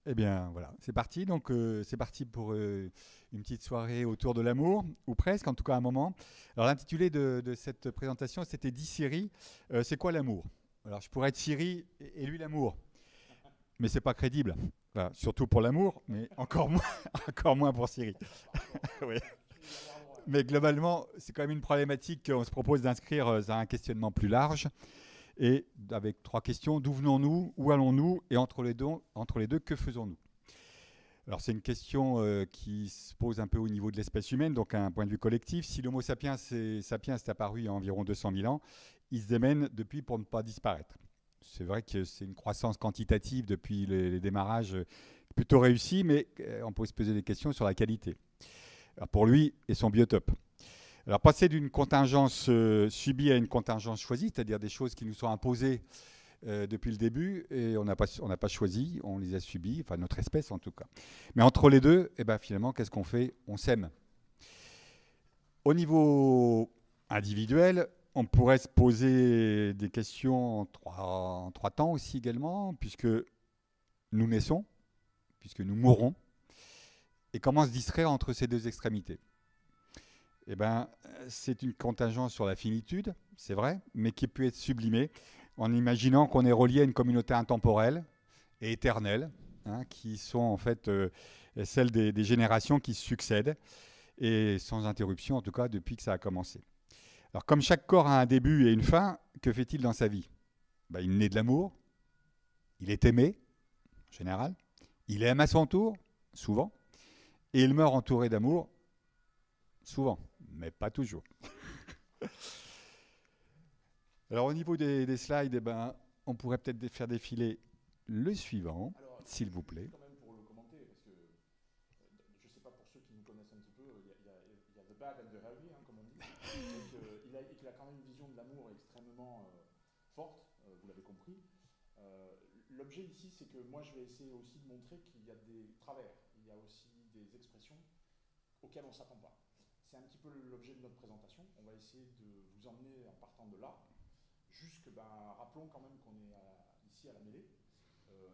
Eh bien, voilà, c'est parti. Donc, c'est parti pour une petite soirée autour de l'amour, ou presque, en tout cas un moment. Alors, l'intitulé de cette présentation, c'était 10 Siri. C'est quoi l'amour? Alors, je pourrais être Siri et lui l'amour, mais c'est pas crédible. Voilà, surtout pour l'amour, mais encore moins, encore moins pour Siri. Oui. Mais globalement, c'est quand même une problématique qu'on se propose d'inscrire à un questionnement plus large. Et avec trois questions, d'où venons-nous, où allons-nous, et entre les deux que faisons-nous? Alors c'est une question qui se pose un peu au niveau de l'espèce humaine, donc à un point de vue collectif. Si l'Homo sapiens est apparu il y a environ 200 000 ans, il se démène depuis pour ne pas disparaître. C'est vrai que c'est une croissance quantitative depuis les démarrages plutôt réussie, mais on peut se poser des questions sur la qualité. Alors pour lui et son biotope. Alors passer d'une contingence subie à une contingence choisie, c'est-à-dire des choses qui nous sont imposées depuis le début, et on n'a pas choisi, on les a subies, enfin notre espèce en tout cas. Mais entre les deux, eh ben, finalement, qu'est-ce qu'on fait? On s'aime. Au niveau individuel, on pourrait se poser des questions en trois temps aussi également, puisque nous naissons, puisque nous mourrons, et comment se distraire entre ces deux extrémités? Eh ben, c'est une contingence sur la finitude, c'est vrai, mais qui peut être sublimée en imaginant qu'on est relié à une communauté intemporelle et éternelle, hein, qui sont en fait celles des générations qui se succèdent, et sans interruption en tout cas depuis que ça a commencé. Alors comme chaque corps a un début et une fin, que fait-il dans sa vie? Ben, il naît de l'amour, il est aimé, en général, il aime à son tour, souvent, et il meurt entouré d'amour, souvent, mais pas toujours. Alors au niveau des slides, eh ben, on pourrait peut-être faire défiler le suivant, Alors, s'il vous plaît. juste quand même pour le commenter, parce que je ne sais pas pour ceux qui nous connaissent un petit peu, il y a the bad and the heavy, hein, comme on dit, et qu'il a quand même une vision de l'amour extrêmement forte, vous l'avez compris. L'objet ici, c'est que moi je vais essayer aussi de montrer qu'il y a des travers, il y a aussi des expressions auxquelles on ne s'attend pas. C'est un petit peu l'objet de notre présentation. On va essayer de vous emmener en partant de là, jusque, rappelons quand même qu'on est ici à la mêlée.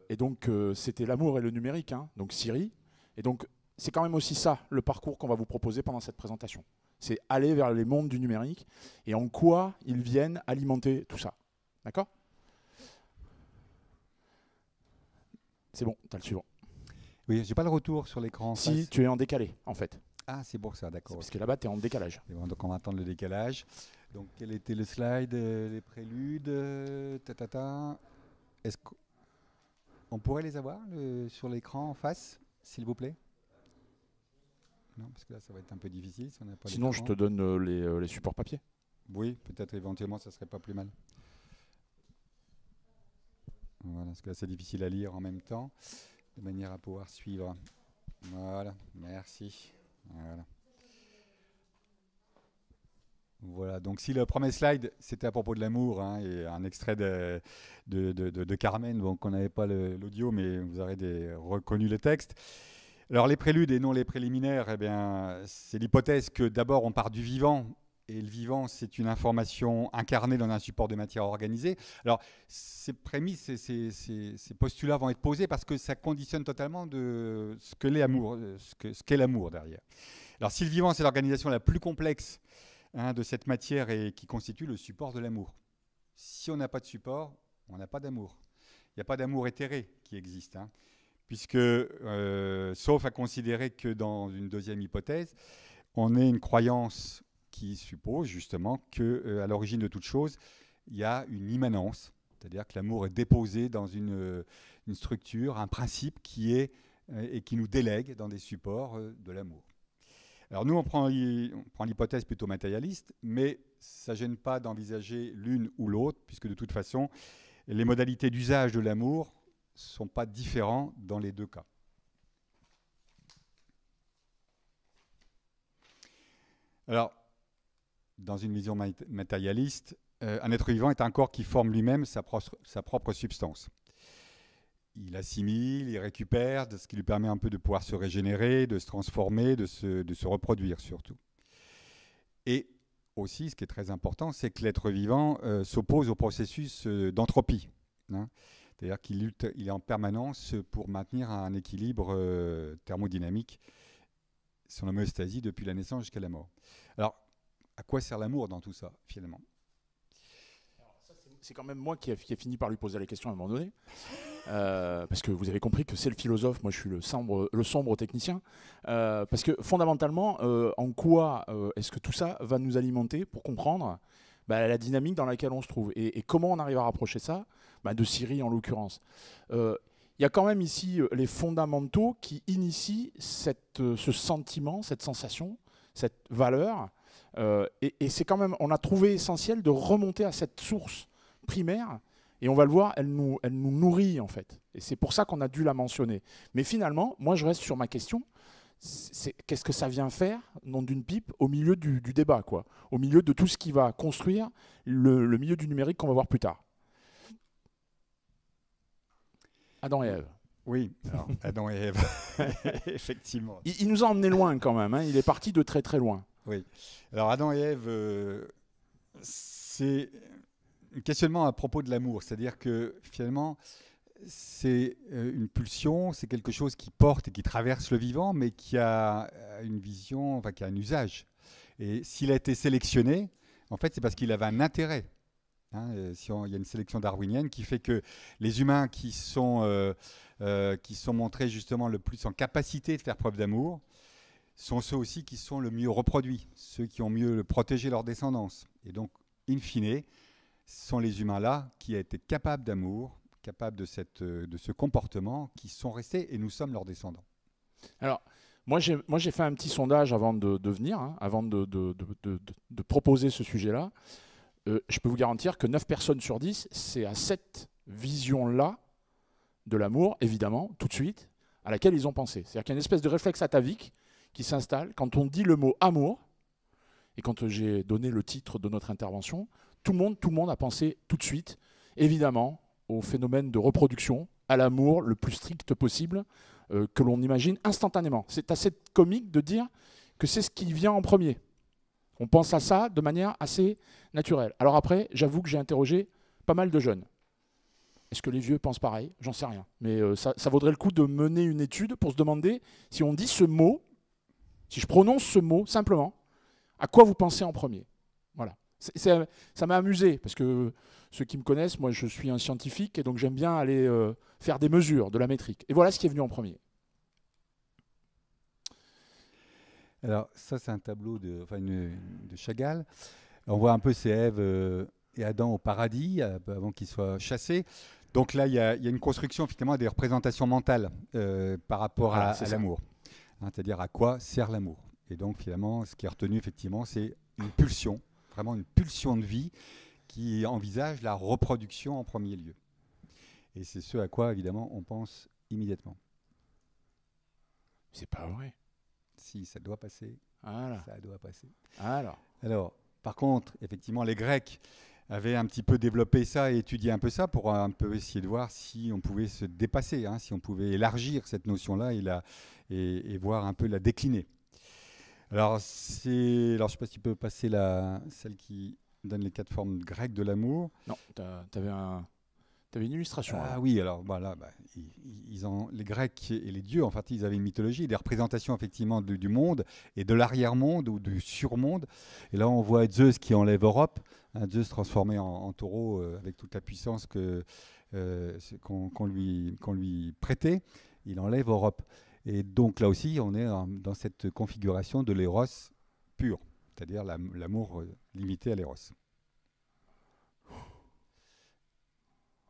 Et donc, c'était l'amour et le numérique, hein, donc Siri. Et donc, c'est quand même aussi ça, le parcours qu'on va vous proposer pendant cette présentation. C'est aller vers les mondes du numérique et en quoi ils viennent alimenter tout ça. D'accord? C'est bon, tu as le suivant. Oui, j'ai pas le retour sur l'écran en Si face. tu es en décalé, en fait. Ah, c'est pour ça, d'accord. Parce que là-bas, tu es en décalage. Bon, donc on va attendre le décalage. Donc quel était le slide, les préludes, Est-ce qu'on pourrait les avoir sur l'écran en face, s'il vous plaît? Non, parce que là, ça va être un peu difficile si on n'a pas Sinon, je l'écran. te donne les supports papier. Oui, peut-être éventuellement, ça serait pas plus mal. Voilà, parce que là, c'est difficile à lire en même temps, de manière à pouvoir suivre. Voilà, merci. Voilà. Voilà, donc si le premier slide, c'était à propos de l'amour, hein, et un extrait de Carmen, donc on n'avait pas l'audio, mais vous aurez reconnu le texte. Alors les préludes et non les préliminaires, eh bien, c'est l'hypothèse que d'abord on part du vivant, et le vivant c'est une information incarnée dans un support de matière organisée. Alors ces prémices, ces postulats vont être posés parce que ça conditionne totalement de ce que ce qu'est l'amour derrière. Alors si le vivant c'est l'organisation la plus complexe, hein, de cette matière et qui constitue le support de l'amour. Si on n'a pas de support, on n'a pas d'amour. Il n'y a pas d'amour éthéré qui existe, hein, puisque, sauf à considérer que dans une deuxième hypothèse, on ait une croyance qui suppose justement qu'à l'origine de toute chose, il y a une immanence, c'est-à-dire que l'amour est déposé dans une structure, un principe qui est et qui nous délègue dans des supports de l'amour. Alors nous, on prend l'hypothèse plutôt matérialiste, mais ça ne gêne pas d'envisager l'une ou l'autre, puisque de toute façon, les modalités d'usage de l'amour ne sont pas différentes dans les deux cas. Alors, dans une vision matérialiste, un être vivant est un corps qui forme lui-même sa propre substance. Il assimile, il récupère, ce qui lui permet un peu de pouvoir se régénérer, de se transformer, de se reproduire surtout. Et aussi, ce qui est très important, c'est que l'être vivant s'oppose au processus d'entropie, hein. C'est-à-dire qu'il lutte, il est en permanence pour maintenir un équilibre thermodynamique, son homéostasie depuis la naissance jusqu'à la mort. Alors, à quoi sert l'amour dans tout ça, finalement? C'est quand même moi qui ai fini par lui poser la question à un moment donné. Parce que vous avez compris que c'est le philosophe, moi je suis le sombre technicien. Parce que fondamentalement, en quoi est-ce que tout ça va nous alimenter pour comprendre la dynamique dans laquelle on se trouve et comment on arrive à rapprocher ça de Siri en l'occurrence. Il y a quand même ici les fondamentaux qui initient ce sentiment, cette sensation, cette valeur. Et c'est quand même, on a trouvé essentiel de remonter à cette source primaire. Et on va le voir, elle nous nourrit en fait. Et c'est pour ça qu'on a dû la mentionner. Mais finalement, moi je reste sur ma question. Qu'est-ce que ça vient faire, nom d'une pipe, au milieu du débat, quoi, au milieu de tout ce qui va construire le milieu du numérique qu'on va voir plus tard. Adam et Ève. Oui, alors, Adam et Ève, effectivement. Il nous a emmené loin quand même, hein. Il est parti de très très loin. Oui, alors Adam et Ève, c'est un questionnement à propos de l'amour, c'est-à-dire que finalement, c'est une pulsion, c'est quelque chose qui porte et qui traverse le vivant, mais qui a une vision, enfin qui a un usage. Et s'il a été sélectionné, en fait, c'est parce qu'il avait un intérêt. Hein, il y a une sélection darwinienne qui fait que les humains qui sont montrés justement le plus en capacité de faire preuve d'amour sont ceux aussi qui sont le mieux reproduits, ceux qui ont mieux protégé leur descendance. Et donc, in fine, ce sont les humains-là qui ont été capables d'amour, capables de ce comportement, qui sont restés et nous sommes leurs descendants. Alors, moi j'ai fait un petit sondage avant de venir, hein, avant de proposer ce sujet-là. Je peux vous garantir que 9 personnes sur 10, c'est à cette vision-là de l'amour, évidemment, tout de suite, à laquelle ils ont pensé. C'est-à-dire qu'il y a une espèce de réflexe atavique qui s'installe quand on dit le mot amour, et quand j'ai donné le titre de notre intervention, tout le monde a pensé tout de suite, évidemment, au phénomène de reproduction, à l'amour le plus strict possible, que l'on imagine instantanément. C'est assez comique de dire que c'est ce qui vient en premier. On pense à ça de manière assez naturelle. Alors après, j'avoue que j'ai interrogé pas mal de jeunes. Est-ce que les vieux pensent pareil? J'en sais rien. Mais ça vaudrait le coup de mener une étude pour se demander si on dit ce mot, si je prononce ce mot simplement, à quoi vous pensez en premier? Voilà. Ça m'a amusé, parce que ceux qui me connaissent, moi je suis un scientifique, et donc j'aime bien aller faire des mesures, de la métrique. Et voilà ce qui est venu en premier. Alors ça c'est un tableau de Chagall. On voit un peu ces Ève et Adam au paradis, avant qu'ils soient chassés. Donc là il y a une construction effectivement des représentations mentales par rapport à l'amour. Hein, c'est-à-dire à quoi sert l'amour. Et donc finalement ce qui est retenu effectivement c'est une pulsion, vraiment une pulsion de vie qui envisage la reproduction en premier lieu. Et c'est ce à quoi évidemment on pense immédiatement. C'est pas vrai. Si, ça doit passer. Voilà. Ça doit passer. Alors, par contre, effectivement, les Grecs avaient un petit peu développé ça et étudié un peu ça pour un peu essayer de voir si on pouvait se dépasser, hein, si on pouvait élargir cette notion-là et voir un peu la décliner. Alors, je ne sais pas si tu peux passer celle qui donne les 4 formes grecques de l'amour. Non, t'avais une illustration. Ah oui, alors voilà, les Grecs et les dieux, en fait, ils avaient une mythologie, des représentations effectivement du monde et de l'arrière-monde ou du surmonde. Et là, on voit Zeus qui enlève Europe, hein, Zeus transformé en taureau avec toute la puissance qu'on lui prêtait. Il enlève Europe. Et donc là aussi, on est dans cette configuration de l'éros pur, c'est-à-dire l'amour limité à l'éros.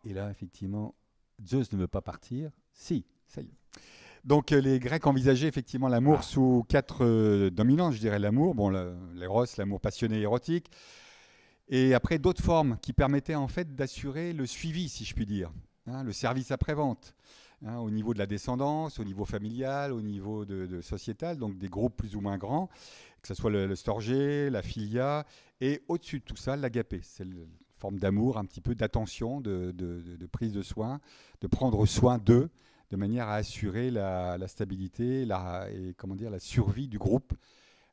Et là, effectivement, Zeus ne veut pas partir. Si, ça y est. Donc, les Grecs envisageaient effectivement l'amour sous 4 dominances, je dirais l'amour, l'éros, l'amour passionné érotique, et après d'autres formes qui permettaient en fait d'assurer le suivi, si je puis dire, hein, le service après-vente, hein, au niveau de la descendance, au niveau familial, au niveau de sociétal, donc des groupes plus ou moins grands, que ce soit le storgé, la filia, et au-dessus de tout ça, l'agapé. C'est forme d'amour, un petit peu d'attention, de prise de soin, de prendre soin d'eux, de manière à assurer la stabilité et la survie du groupe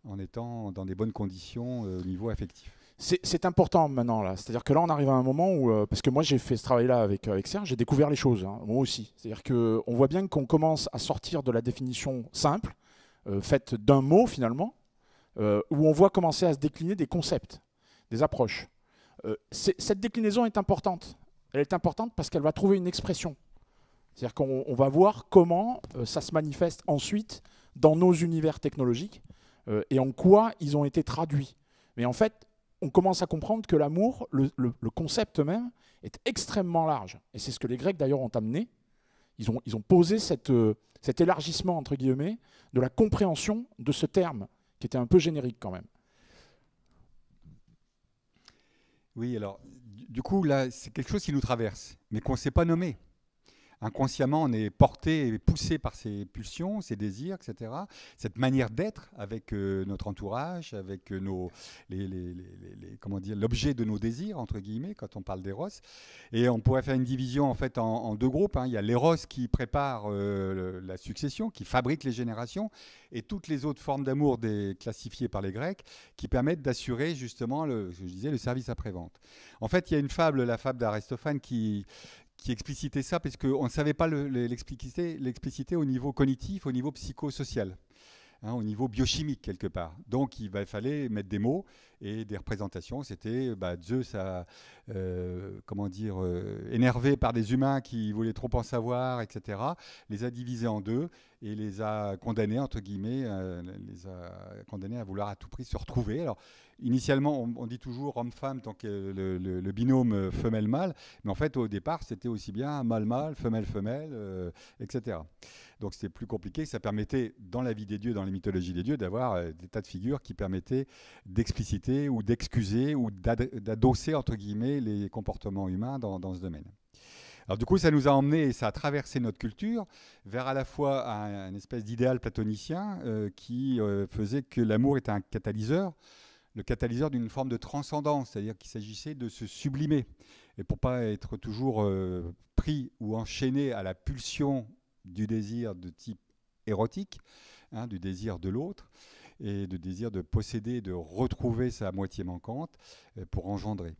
en étant dans des bonnes conditions au niveau affectif. C'est important maintenant, là. C'est-à-dire que là, on arrive à un moment où, parce que moi, j'ai fait ce travail-là avec Serge, j'ai découvert les choses, hein, moi aussi. C'est-à-dire qu'on voit bien qu'on commence à sortir de la définition simple, faite d'un mot, finalement, où on voit commencer à se décliner des concepts, des approches. Cette déclinaison est importante. Elle est importante parce qu'elle va trouver une expression. C'est-à-dire qu'on va voir comment ça se manifeste ensuite dans nos univers technologiques et en quoi ils ont été traduits. Mais en fait, on commence à comprendre que l'amour, le concept même, est extrêmement large. Et c'est ce que les Grecs d'ailleurs ont amené. Ils ont posé cet élargissement, entre guillemets, de la compréhension de ce terme, qui était un peu générique quand même. Oui, alors, du coup, là, c'est quelque chose qui nous traverse, mais qu'on ne sait pas nommer. Inconsciemment, on est porté et poussé par ces pulsions, ces désirs, etc. Cette manière d'être avec notre entourage, avec comment dire, l'objet de nos désirs, entre guillemets, quand on parle d'éros. Et on pourrait faire une division en fait en deux groupes, hein. Il y a l'éros qui prépare la succession, qui fabrique les générations, et toutes les autres formes d'amour classifiées par les Grecs, qui permettent d'assurer justement, je disais, le service après-vente. En fait, il y a une fable, la fable d'Aristophane, qui explicitait ça parce qu'on ne savait pas l'expliciter au niveau cognitif, au niveau psychosocial, hein, au niveau biochimique quelque part. Donc il fallait mettre des mots et des représentations. C'était Zeus énervé par des humains qui voulaient trop en savoir, etc. Les a divisés en deux et les a condamnés, entre guillemets, les a condamnés à vouloir à tout prix se retrouver. Alors, initialement, on dit toujours homme-femme tant que le binôme femelle-mâle, mais en fait, au départ, c'était aussi bien mâle-mâle, femelle-femelle, etc. Donc, c'était plus compliqué. Ça permettait, dans la vie des dieux, dans les mythologies des dieux, d'avoir des tas de figures qui permettaient d'expliciter ou d'excuser ou d'adosser, entre guillemets, les comportements humains dans ce domaine. Alors du coup, ça nous a emmené, et ça a traversé notre culture, vers à la fois un espèce d'idéal platonicien qui faisait que l'amour était un catalyseur, le catalyseur d'une forme de transcendance, c'est-à-dire qu'il s'agissait de se sublimer. Et pour ne pas être toujours pris ou enchaîné à la pulsion du désir de type érotique, hein, du désir de l'autre, et du désir de posséder, de retrouver sa moitié manquante pour engendrer.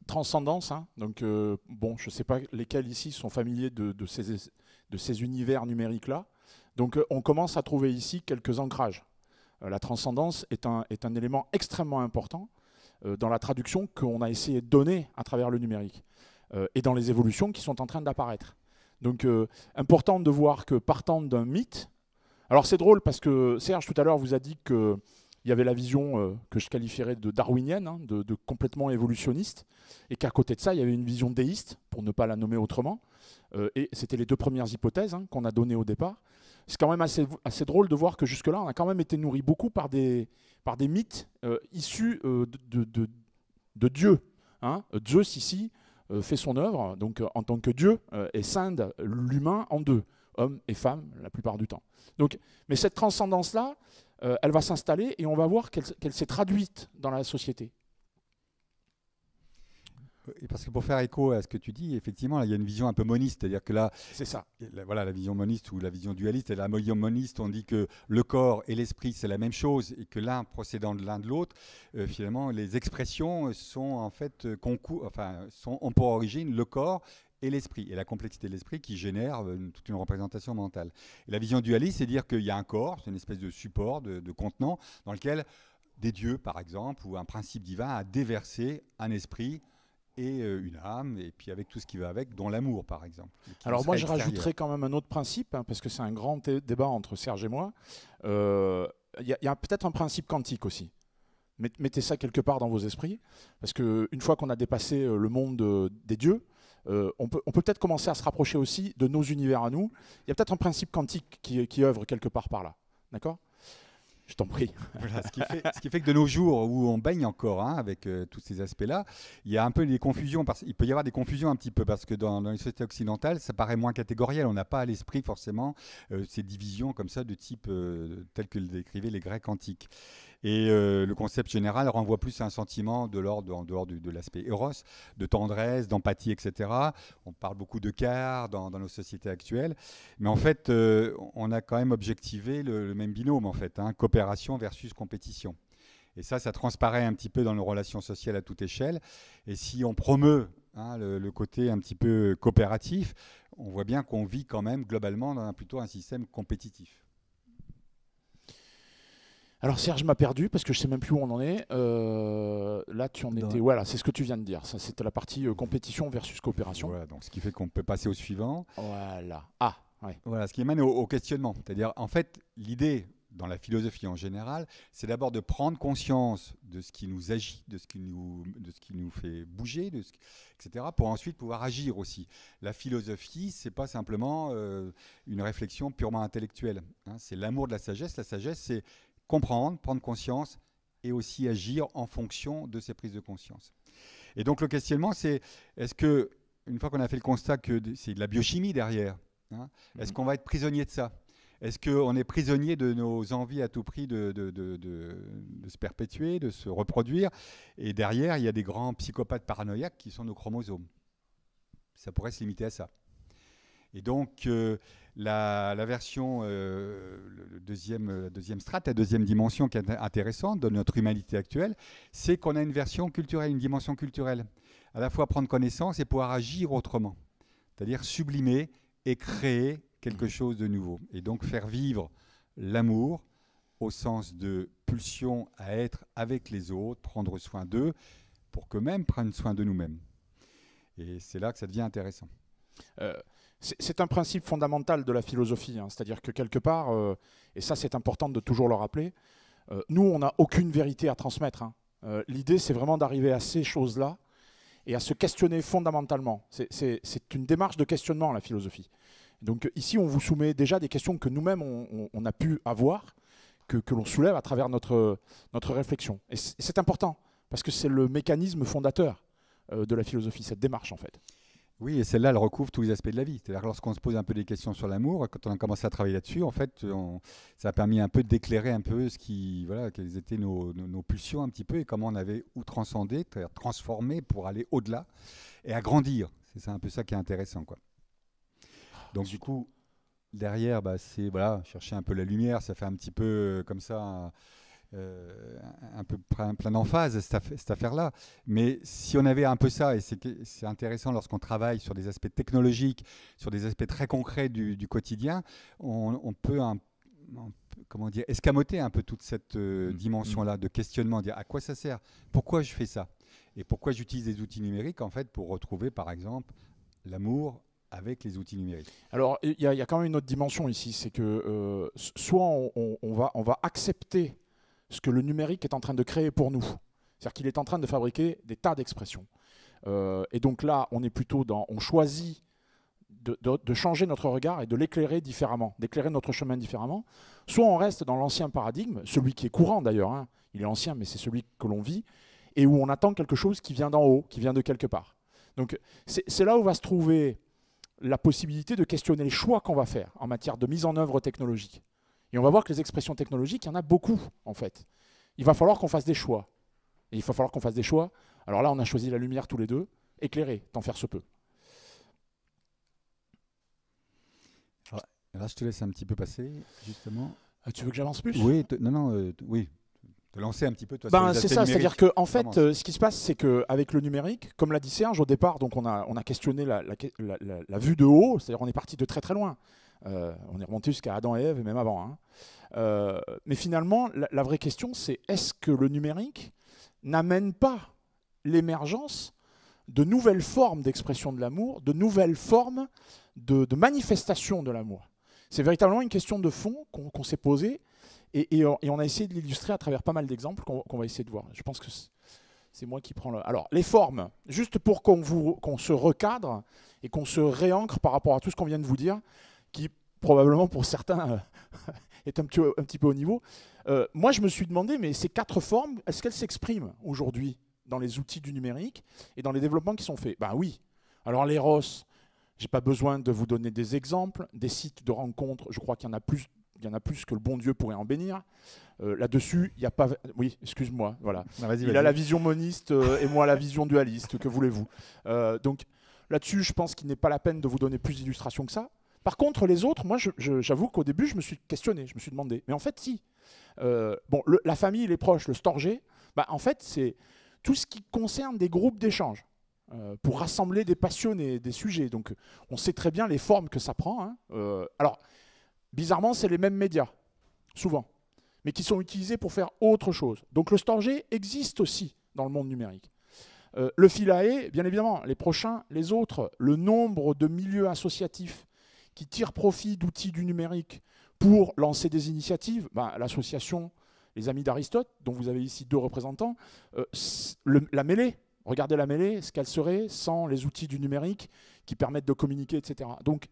Transcendance, hein. Donc bon, je ne sais pas lesquels ici sont familiers de ces univers numériques-là. Donc on commence à trouver ici quelques ancrages. La transcendance est un élément extrêmement important dans la traduction qu'on a essayé de donner à travers le numérique et dans les évolutions qui sont en train d'apparaître. Donc important de voir que partant d'un mythe, alors c'est drôle parce que Serge tout à l'heure vous a dit que il y avait la vision que je qualifierais de darwinienne, hein, de complètement évolutionniste, et qu'à côté de ça, il y avait une vision déiste, pour ne pas la nommer autrement, et c'était les deux premières hypothèses hein, qu'on a données au départ. C'est quand même assez drôle de voir que jusque-là, on a quand même été nourri beaucoup par des mythes issus de Dieu. Hein. Zeus, ici, fait son œuvre, donc en tant que Dieu, et scinde l'humain en deux, homme et femme, la plupart du temps. Donc, mais cette transcendance-là, elle va s'installer et on va voir qu'elle s'est traduite dans la société. Et parce que pour faire écho à ce que tu dis, effectivement, là, il y a une vision un peu moniste, c'est-à-dire que là, c'est ça. Voilà, la vision moniste ou la vision dualiste. Et la vision moniste, on dit que le corps et l'esprit, c'est la même chose et que l'un procédant de l'un de l'autre, finalement, les expressions sont en fait ont pour origine le corps et l'esprit, et la complexité de l'esprit qui génère toute une représentation mentale. Et la vision dualiste, c'est dire qu'il y a un corps, c'est une espèce de support, de contenant, dans lequel des dieux, par exemple, ou un principe divin a déversé un esprit et une âme, et puis avec tout ce qui va avec, dont l'amour, par exemple. Alors moi, je rajouterais quand même un autre principe, hein, parce que c'est un grand débat entre Serge et moi. Il y a peut-être un principe quantique aussi. Mettez ça quelque part dans vos esprits, parce qu'une fois qu'on a dépassé le monde des dieux, on peut peut-être commencer à se rapprocher aussi de nos univers à nous. Il y a peut-être un principe quantique qui œuvre quelque part par là. D'accord ? Je t'en prie. Voilà, ce qui fait que de nos jours, où on baigne encore hein, avec tous ces aspects-là, il y a un peu des confusions. Il peut y avoir des confusions un petit peu, parce que dans les sociétés occidentales, ça paraît moins catégoriel. On n'a pas à l'esprit forcément ces divisions comme ça de type tel que le décrivaient les Grecs antiques. Et le concept général renvoie plus à un sentiment de l'ordre, en dehors de l'aspect éros, de tendresse, d'empathie, etc. On parle beaucoup de cœur dans nos sociétés actuelles. Mais en fait, on a quand même objectivé le même binôme, en fait, hein, coopération versus compétition. Et ça transparaît un petit peu dans nos relations sociales à toute échelle. Et si on promeut le côté un petit peu coopératif, on voit bien qu'on vit quand même globalement dans plutôt un système compétitif. Alors Serge m'a perdu parce que je ne sais même plus où on en est. Là, tu en étais. Voilà, c'est ce que tu viens de dire. Ça, c'était la partie compétition versus coopération. Voilà, donc ce qui fait qu'on peut passer au suivant. Voilà. Ah, ouais. Voilà, ce qui mène au questionnement. C'est-à-dire, en fait, l'idée dans la philosophie en général, c'est d'abord de prendre conscience de ce qui nous agit, de ce qui nous fait bouger, etc., pour ensuite pouvoir agir aussi. La philosophie, c'est pas simplement une réflexion purement intellectuelle. C'est l'amour de la sagesse. La sagesse, c'est comprendre, prendre conscience et aussi agir en fonction de ces prises de conscience. Et donc le questionnement, c'est est-ce que, une fois qu'on a fait le constat que c'est de la biochimie derrière, est-ce qu'on va être prisonnier de ça ? Est-ce qu'on est prisonnier de nos envies à tout prix de se perpétuer, de se reproduire ? Et derrière, il y a des grands psychopathes paranoïaques qui sont nos chromosomes. Ça pourrait se limiter à ça. Et donc, la version, la deuxième strate, la deuxième dimension qui est intéressante de notre humanité actuelle, c'est qu'on a une version culturelle, une dimension culturelle. À la fois prendre connaissance et pouvoir agir autrement. C'est-à-dire sublimer et créer quelque chose de nouveau. Et donc faire vivre l'amour au sens de pulsion à être avec les autres, prendre soin d'eux, pour qu'eux-mêmes prennent soin de nous-mêmes. Et c'est là que ça devient intéressant. C'est un principe fondamental de la philosophie, c'est-à-dire que quelque part, et ça c'est important de toujours le rappeler, nous on n'a aucune vérité à transmettre. L'idée c'est vraiment d'arriver à ces choses-là et à se questionner fondamentalement. C'est une démarche de questionnement, la philosophie. Donc ici on vous soumet déjà des questions que nous-mêmes on a pu avoir, que l'on soulève à travers notre réflexion. Et c'est important, parce que c'est le mécanisme fondateur de la philosophie, cette démarche en fait. Oui, et celle-là, elle recouvre tous les aspects de la vie. C'est-à-dire que lorsqu'on se pose un peu des questions sur l'amour, quand on a commencé à travailler là-dessus, en fait, ça a permis un peu d'éclairer un peu quelles étaient nos pulsions un petit peu et comment on avait transcendé, transformé pour aller au-delà et agrandir. C'est ça, un peu ça qui est intéressant, quoi. Donc du coup, derrière, c'est chercher un peu la lumière. Ça fait un petit peu comme ça. Un peu plein d'emphase cette affaire-là. Mais si on avait un peu ça, et c'est intéressant lorsqu'on travaille sur des aspects technologiques, sur des aspects très concrets du quotidien, on peut escamoter un peu toute cette dimension-là de questionnement, dire à quoi ça sert, pourquoi je fais ça, et pourquoi j'utilise les outils numériques en fait pour retrouver par exemple l'amour avec les outils numériques. Alors il y a quand même une autre dimension ici, c'est que soit on va accepter ce que le numérique est en train de créer pour nous. C'est-à-dire qu'il est en train de fabriquer des tas d'expressions. Et donc là, on est plutôt on choisit de changer notre regard et de l'éclairer différemment, d'éclairer notre chemin différemment. Soit on reste dans l'ancien paradigme, celui qui est courant d'ailleurs, il est ancien, mais c'est celui que l'on vit, et où on attend quelque chose qui vient d'en haut, qui vient de quelque part. Donc c'est là où va se trouver la possibilité de questionner les choix qu'on va faire en matière de mise en œuvre technologique. Et on va voir que les expressions technologiques, il y en a beaucoup, en fait. Il va falloir qu'on fasse des choix. Et il va falloir qu'on fasse des choix. Alors là, on a choisi la lumière tous les deux. Éclairer, tant faire se peut. Là, je te laisse un petit peu passer, justement. Tu veux que j'avance plus ? Oui, oui. Te lancer un petit peu, toi, c'est ça, c'est-à-dire qu'en fait, ce qui se passe, c'est qu'avec le numérique, comme l'a dit Serge, au départ, donc on a questionné la vue de haut, c'est-à-dire on est parti de très très loin. On est remonté jusqu'à Adam et Ève, et même avant. Mais finalement, la vraie question, c'est est-ce que le numérique n'amène pas l'émergence de nouvelles formes d'expression de l'amour, de nouvelles formes de manifestation de l'amour ? C'est véritablement une question de fond qu'on s'est posée, et on a essayé de l'illustrer à travers pas mal d'exemples qu'on va essayer de voir. Je pense que c'est moi qui prends le... Alors, les formes, juste pour qu'on se recadre et qu'on se réancre par rapport à tout ce qu'on vient de vous dire, qui probablement pour certains est un petit peu au niveau. Moi, je me suis demandé, mais ces 4 formes, est-ce qu'elles s'expriment aujourd'hui dans les outils du numérique et dans les développements qui sont faits ? Ben oui. Alors l'éros, je n'ai pas besoin de vous donner des exemples. Des sites de rencontres, je crois qu'il y en a plus que le bon Dieu pourrait en bénir. Là-dessus, il n'y a pas... Oui, excuse-moi, voilà. Il a la vision moniste et moi la vision dualiste, que voulez-vous. Donc là-dessus, je pense qu'il n'est pas la peine de vous donner plus d'illustrations que ça. Par contre, les autres, moi, j'avoue qu'au début, je me suis questionné, je me suis demandé. Mais en fait, si. Bon, la famille, les proches, le storgé, bah, en fait, c'est tout ce qui concerne des groupes d'échange pour rassembler des passionnés, des sujets. Donc, on sait très bien les formes que ça prend. Hein. Alors, bizarrement, c'est les mêmes médias, souvent, mais qui sont utilisés pour faire autre chose. Donc, le storgé existe aussi dans le monde numérique. Le Philae, bien évidemment, les prochains, les autres, le nombre de milieux associatifs qui tirent profit d'outils du numérique pour lancer des initiatives, ben, l'association Les Amis d'Aristote, dont vous avez ici 2 représentants, la mêlée, regardez la mêlée, ce qu'elle serait sans les outils du numérique qui permettent de communiquer, etc. Donc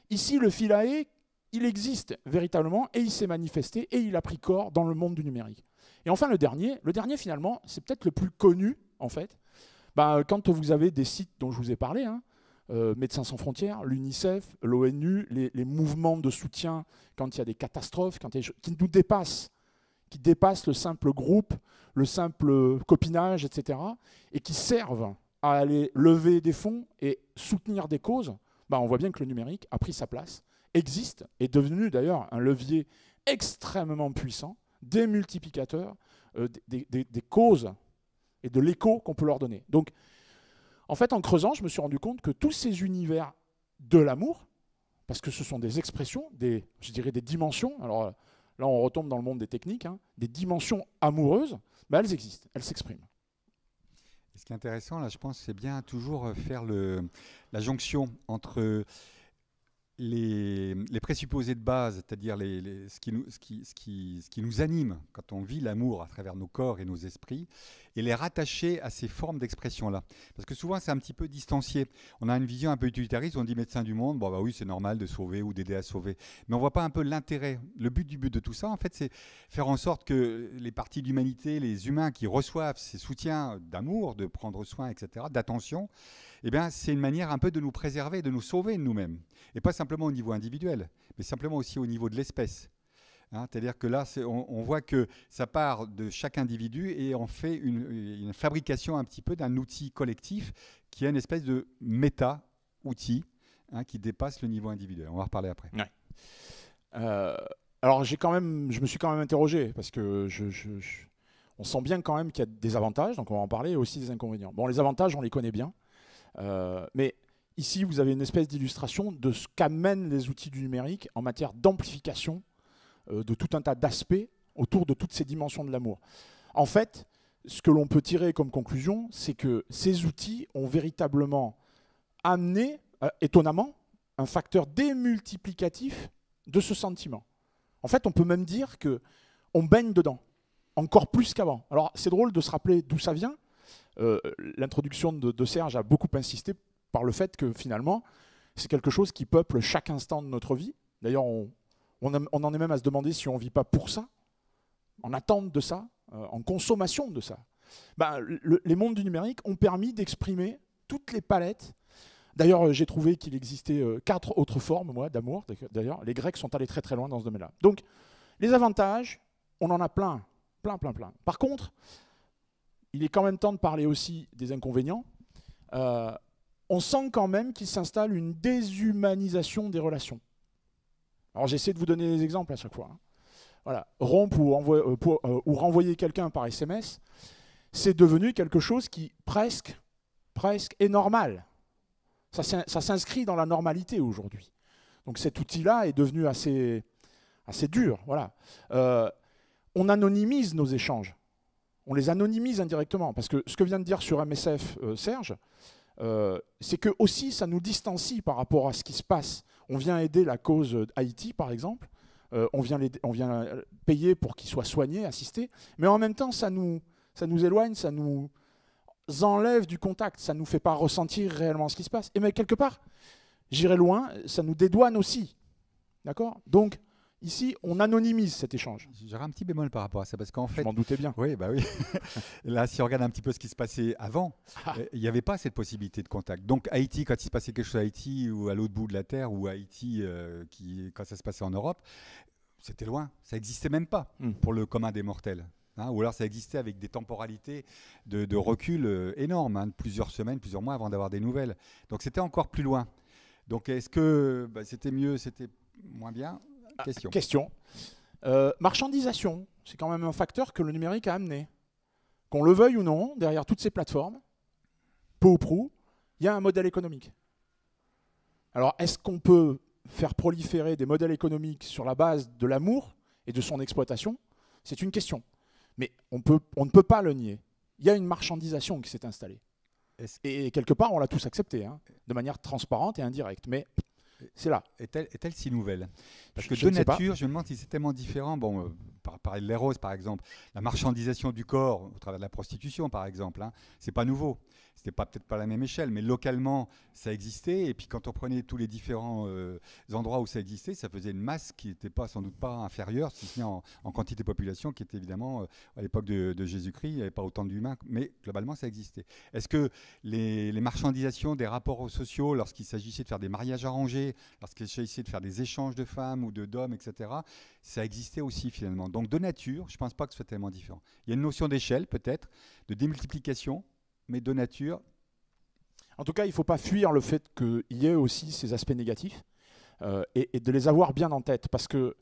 ici, le Philae, il existe véritablement et il s'est manifesté et il a pris corps dans le monde du numérique. Et enfin, le dernier finalement, c'est peut-être le plus connu, en fait. Ben, quand vous avez des sites dont je vous ai parlé, hein, Médecins sans frontières, l'UNICEF, l'ONU, les mouvements de soutien quand il y a des catastrophes, qui nous dépassent, qui dépassent le simple groupe, le simple copinage, etc., et qui servent à aller lever des fonds et soutenir des causes, ben, on voit bien que le numérique a pris sa place, existe, est devenu d'ailleurs un levier extrêmement puissant, démultiplicateur des causes et de l'écho qu'on peut leur donner. Donc, en fait, en creusant, je me suis rendu compte que tous ces univers de l'amour, parce que ce sont des expressions, je dirais des dimensions, alors là on retombe dans le monde des techniques, hein, des dimensions amoureuses, ben elles existent, elles s'expriment. Ce qui est intéressant, là, je pense, c'est bien toujours faire la jonction entre les présupposés de base, c'est-à-dire ce qui nous anime quand on vit l'amour à travers nos corps et nos esprits, et les rattacher à ces formes d'expression-là. Parce que souvent, c'est un petit peu distancié. On a une vision un peu utilitariste, on dit médecin du monde, bon bah oui, c'est normal de sauver ou d'aider à sauver. Mais on ne voit pas un peu l'intérêt. Le but de tout ça, en fait, c'est faire en sorte que les parties d'humanité, les humains qui reçoivent ces soutiens d'amour, de prendre soin, etc., d'attention, eh bien, c'est une manière un peu de nous préserver, de nous sauver de nous-mêmes. Et pas simplement au niveau individuel, mais simplement aussi au niveau de l'espèce. Hein, c'est-à-dire que là, on voit que ça part de chaque individu et on fait une fabrication un petit peu d'un outil collectif qui est une espèce de méta-outil, hein, qui dépasse le niveau individuel. On va en reparler après. Ouais. Alors, je me suis quand même interrogé, parce que on sent bien quand même qu'il y a des avantages, donc on va en parler, et aussi des inconvénients. Bon, les avantages, on les connaît bien. Mais ici, vous avez une espèce d'illustration de ce qu'amènent les outils du numérique en matière d'amplification de tout un tas d'aspects autour de toutes ces dimensions de l'amour. En fait, ce que l'on peut tirer comme conclusion, c'est que ces outils ont véritablement amené, étonnamment, un facteur démultiplicatif de ce sentiment. En fait, on peut même dire qu'on baigne dedans, encore plus qu'avant. Alors, c'est drôle de se rappeler d'où ça vient. L'introduction de Serge a beaucoup insisté par le fait que finalement, c'est quelque chose qui peuple chaque instant de notre vie. D'ailleurs, on en est même à se demander si on ne vit pas pour ça, en attente de ça, en consommation de ça. Ben, les mondes du numérique ont permis d'exprimer toutes les palettes. D'ailleurs, j'ai trouvé qu'il existait 4 autres formes, moi, d'amour. D'ailleurs, les Grecs sont allés très très loin dans ce domaine-là. Donc, les avantages, on en a plein. Par contre, il est quand même temps de parler aussi des inconvénients. On sent quand même qu'il s'installe une déshumanisation des relations. Alors j'essaie de vous donner des exemples à chaque fois. Hein. Voilà. Rompre ou renvoyer quelqu'un par SMS, c'est devenu quelque chose qui presque est normal. Ça s'inscrit dans la normalité aujourd'hui. Donc cet outil-là est devenu assez dur. Voilà. On anonymise nos échanges. On les anonymise indirectement. Parce que ce que vient de dire sur MSF Serge, c'est que aussi ça nous distancie par rapport à ce qui se passe. On vient aider la cause Haïti, par exemple. On vient payer pour qu'il soit soigné, assisté. Mais en même temps, ça nous éloigne, ça nous enlève du contact. Ça ne nous fait pas ressentir réellement ce qui se passe. Et mais quelque part, j'irai loin, ça nous dédouane aussi. D'accord ? Donc, ici, on anonymise cet échange. J'aurais un petit bémol par rapport à ça, parce qu'en fait... Je m'en doutais bien. Oui, bah oui. Là, si on regarde un petit peu ce qui se passait avant, il n'y avait pas cette possibilité de contact. Donc, Haïti, quand il se passait quelque chose à Haïti, ou à l'autre bout de la Terre, ou Haïti, quand ça se passait en Europe, c'était loin. Ça n'existait même pas pour le commun des mortels. Hein, ou alors ça existait avec des temporalités de recul énormes, hein, de plusieurs semaines, plusieurs mois avant d'avoir des nouvelles. Donc, c'était encore plus loin. Donc, est-ce que c'était mieux, c'était moins bien? Question. Question. Marchandisation, c'est quand même un facteur que le numérique a amené. Qu'on le veuille ou non, derrière toutes ces plateformes, peu ou prou, il y a un modèle économique. Alors, est-ce qu'on peut faire proliférer des modèles économiques sur la base de l'amour et de son exploitation? C'est une question. Mais on ne peut pas le nier. Il y a une marchandisation qui s'est installée. Et quelque part, on l'a tous accepté, hein, de manière transparente et indirecte. Mais c'est là. Est-elle si nouvelle? Parce que Je de ne sais pas. nature, je me demande si c'est tellement différent. Bon, parler de l'Eros, par exemple, la marchandisation du corps au travers de la prostitution, par exemple, hein, c'est pas nouveau. C'était peut-être pas à la même échelle, mais localement, ça existait. Et puis quand on prenait tous les différents endroits où ça existait, ça faisait une masse qui n'était pas, sans doute pas inférieure, si ce n'est en quantité de population, qui était évidemment, à l'époque de Jésus-Christ, il n'y avait pas autant d'humains, mais globalement, ça existait. Est-ce que les marchandisations des rapports sociaux, lorsqu'il s'agissait de faire des mariages arrangés, lorsqu'il s'agissait de faire des échanges de femmes ou d'hommes, etc., ça existait aussi finalement. Donc de nature, je ne pense pas que ce soit tellement différent. Il y a une notion d'échelle peut-être, de démultiplication, mais de nature. En tout cas, il ne faut pas fuir le fait qu'il y ait aussi ces aspects négatifs et de les avoir bien en tête, parce que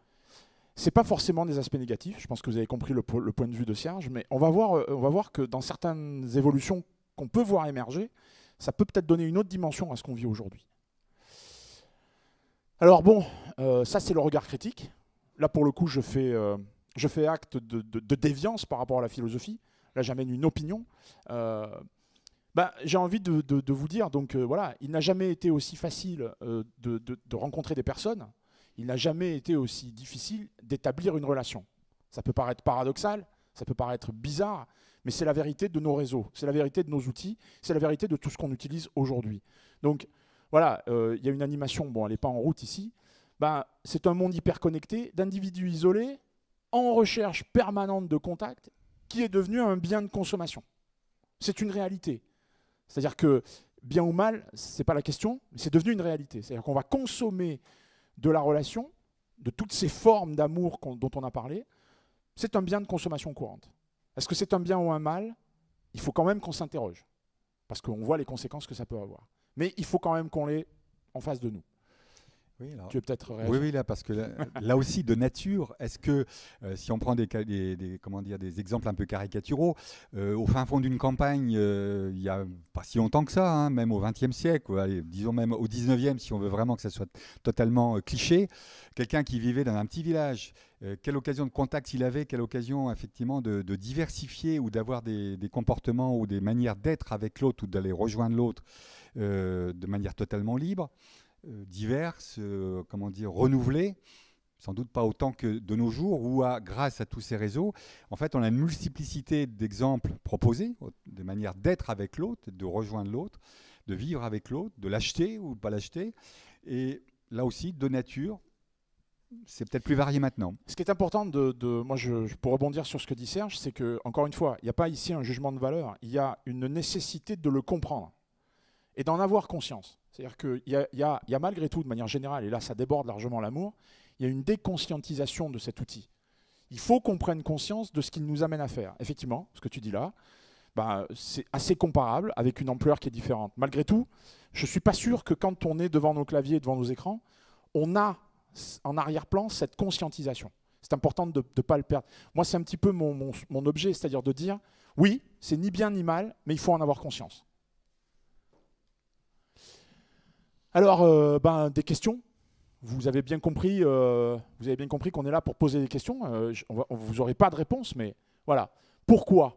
ce n'est pas forcément des aspects négatifs. Je pense que vous avez compris le point de vue de Serge, mais on va voir que dans certaines évolutions qu'on peut voir émerger, ça peut peut-être donner une autre dimension à ce qu'on vit aujourd'hui. Alors bon, ça c'est le regard critique. Là pour le coup, je fais acte de déviance par rapport à la philosophie. Là j'amène une opinion. J'ai envie de vous dire, donc voilà, il n'a jamais été aussi facile de rencontrer des personnes. Il n'a jamais été aussi difficile d'établir une relation. Ça peut paraître paradoxal, ça peut paraître bizarre, mais c'est la vérité de nos réseaux, c'est la vérité de nos outils, c'est la vérité de tout ce qu'on utilise aujourd'hui. Donc voilà, il y a une animation, bon elle n'est pas en route ici, c'est un monde hyper connecté, d'individus isolés, en recherche permanente de contact, qui est devenu un bien de consommation. C'est une réalité. C'est-à-dire que, bien ou mal, ce n'est pas la question, mais c'est devenu une réalité. C'est-à-dire qu'on va consommer de la relation, de toutes ces formes d'amour dont on a parlé, c'est un bien de consommation courante. Est-ce que c'est un bien ou un mal? Il faut quand même qu'on s'interroge, parce qu'on voit les conséquences que ça peut avoir. Mais il faut quand même qu'on l'ait en face de nous. Oui, alors, tu veux peut-être réagir? Oui, là, parce que là aussi, de nature, est-ce que, si on prend des exemples un peu caricaturaux, au fin fond d'une campagne, il n'y a pas si longtemps que ça, hein, même au XXe siècle, allez, disons même au XIXe, si on veut vraiment que ça soit totalement cliché, quelqu'un qui vivait dans un petit village, quelle occasion de contact il avait, quelle occasion effectivement de diversifier ou d'avoir des comportements ou des manières d'être avec l'autre ou d'aller rejoindre l'autre de manière totalement libre. Diverses, renouvelées, sans doute pas autant que de nos jours, où grâce à tous ces réseaux, en fait, on a une multiplicité d'exemples proposés, de manière d'être avec l'autre, de rejoindre l'autre, de vivre avec l'autre, de l'acheter ou de ne pas l'acheter. Et là aussi, de nature, c'est peut-être plus varié maintenant. Ce qui est important, moi, pour rebondir sur ce que dit Serge, c'est que, encore une fois, il n'y a pas ici un jugement de valeur, il y a une nécessité de le comprendre et d'en avoir conscience. C'est-à-dire qu'il y a malgré tout, de manière générale, et là ça déborde largement l'amour, il y a une déconscientisation de cet outil. Il faut qu'on prenne conscience de ce qu'il nous amène à faire. Effectivement, ce que tu dis là, c'est assez comparable avec une ampleur qui est différente. Malgré tout, je ne suis pas sûr que quand on est devant nos claviers, devant nos écrans, on a en arrière-plan cette conscientisation. C'est important de ne pas le perdre. Moi, c'est un petit peu mon objet, c'est-à-dire de dire, oui, c'est ni bien ni mal, mais il faut en avoir conscience. Alors, des questions. Vous avez bien compris qu'on est là pour poser des questions. Vous n'aurez pas de réponse, mais voilà. Pourquoi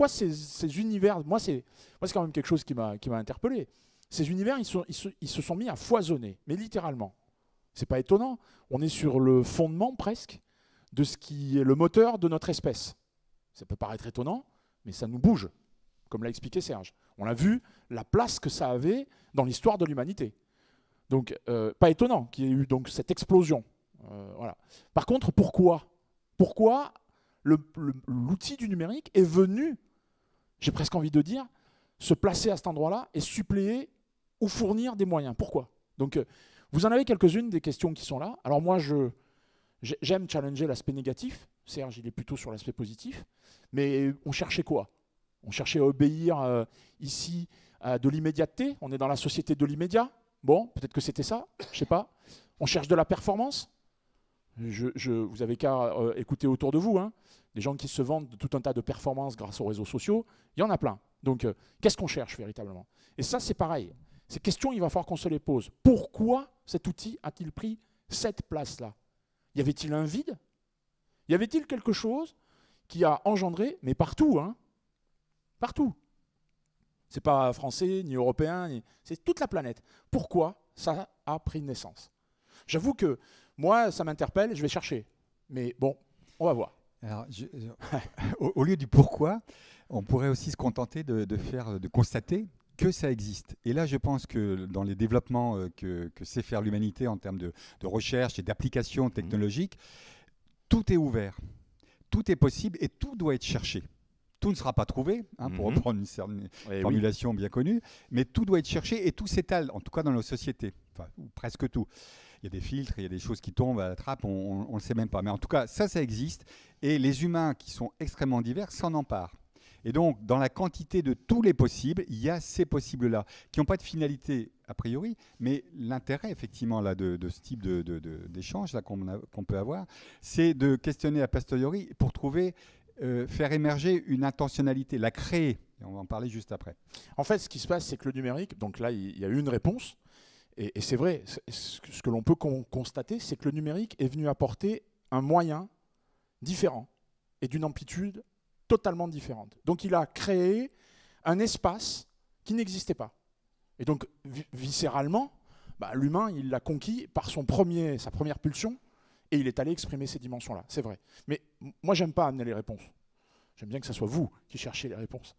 ces univers? Moi, c'est quand même quelque chose qui m'a interpellé. Ces univers, ils se sont mis à foisonner, mais littéralement. C'est pas étonnant. On est sur le fondement presque de ce qui est le moteur de notre espèce. Ça peut paraître étonnant, mais ça nous bouge, comme l'a expliqué Serge. On a vu la place que ça avait dans l'histoire de l'humanité. Donc, pas étonnant qu'il y ait eu donc cette explosion. Voilà. Par contre, pourquoi l'outil du numérique est venu, j'ai presque envie de dire, se placer à cet endroit-là et suppléer ou fournir des moyens? Pourquoi? Donc, vous en avez quelques-unes des questions qui sont là. Alors moi, j'aime challenger l'aspect négatif. Serge, il est plutôt sur l'aspect positif. Mais on cherchait quoi? On cherchait à obéir ici à de l'immédiateté. On est dans la société de l'immédiat. Bon, peut-être que c'était ça, je sais pas. On cherche de la performance. Vous avez qu'à écouter autour de vous, hein. Des gens qui se vendent de tout un tas de performances grâce aux réseaux sociaux, il y en a plein. Donc, qu'est-ce qu'on cherche véritablement? Et ça, c'est pareil. Ces questions, il va falloir qu'on se les pose. Pourquoi cet outil a-t-il pris cette place-là? Y avait-il un vide? Y avait-il quelque chose qui a engendré, mais partout, hein, partout. C'est pas français, ni européen, c'est toute la planète. Pourquoi ça a pris naissance? J'avoue que moi, ça m'interpelle, je vais chercher. Mais bon, on va voir. Alors, au lieu du pourquoi, on pourrait aussi se contenter de constater que ça existe. Et là, je pense que dans les développements que sait faire l'humanité en termes de recherche et d'application technologique, tout est ouvert, tout est possible et tout doit être cherché. Tout ne sera pas trouvé, hein, pour reprendre une certaine formulation bien connue, mais tout doit être cherché et tout s'étale, en tout cas dans nos sociétés, enfin, ou presque tout. Il y a des filtres, il y a des choses qui tombent à la trappe, on ne le sait même pas. Mais en tout cas, ça existe. Et les humains qui sont extrêmement divers s'en emparent. Et donc, dans la quantité de tous les possibles, il y a ces possibles-là, qui n'ont pas de finalité a priori, mais l'intérêt, effectivement, là, de ce type d'échange qu'on peut avoir, c'est de questionner a posteriori pour trouver, faire émerger une intentionnalité, la créer. Et on va en parler juste après. En fait, ce qui se passe, c'est que le numérique, donc là, il y a eu une réponse. Et c'est vrai, ce que l'on peut constater, c'est que le numérique est venu apporter un moyen différent et d'une amplitude totalement différente. Donc il a créé un espace qui n'existait pas. Et donc viscéralement, l'humain, il l'a conquis par sa première pulsion et il est allé exprimer ces dimensions-là. C'est vrai. Mais moi, j'aime pas amener les réponses. J'aime bien que ce soit vous qui cherchez les réponses.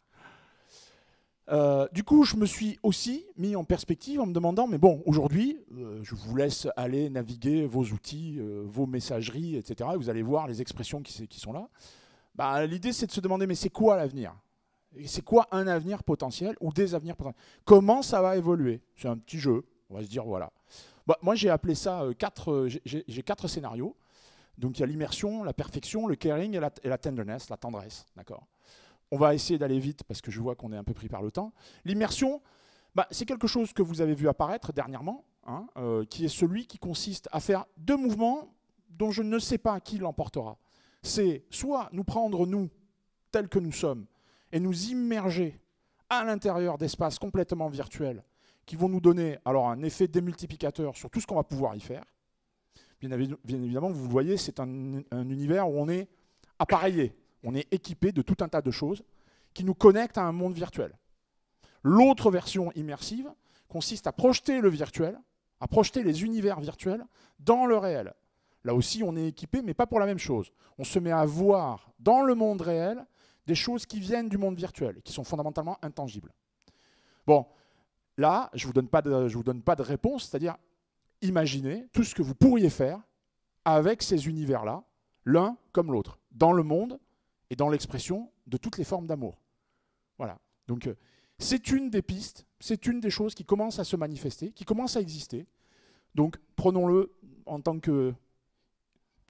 Du coup, je me suis aussi mis en perspective en me demandant, mais bon, aujourd'hui, je vous laisse aller naviguer vos outils, vos messageries, etc. Et vous allez voir les expressions qui sont là. L'idée, c'est de se demander, mais c'est quoi l'avenir? C'est quoi un avenir potentiel ou des avenirs potentiels? Comment ça va évoluer? C'est un petit jeu, on va se dire, voilà. Moi, j'ai appelé ça j'ai 4 scénarios. Donc, il y a l'immersion, la perfection, le caring et la tenderness, la tendresse, d'accord? On va essayer d'aller vite parce que je vois qu'on est un peu pris par le temps. L'immersion, c'est quelque chose que vous avez vu apparaître dernièrement, hein, qui est celui qui consiste à faire 2 mouvements dont je ne sais pas qui l'emportera. C'est soit nous prendre, nous, tels que nous sommes, et nous immerger à l'intérieur d'espaces complètement virtuels qui vont nous donner alors un effet démultiplicateur sur tout ce qu'on va pouvoir y faire. Bien évidemment, vous le voyez, c'est un univers où on est appareillé. On est équipé de tout un tas de choses qui nous connectent à un monde virtuel. L'autre version immersive consiste à projeter le virtuel, à projeter les univers virtuels dans le réel. Là aussi, on est équipé, mais pas pour la même chose. On se met à voir dans le monde réel des choses qui viennent du monde virtuel, qui sont fondamentalement intangibles. Bon, là, je ne vous donne pas de réponse, c'est-à-dire imaginez tout ce que vous pourriez faire avec ces univers-là, l'un comme l'autre, dans le monde et dans l'expression de toutes les formes d'amour. Voilà. Donc, c'est une des pistes, c'est une des choses qui commence à se manifester, qui commence à exister. Donc, prenons-le en tant que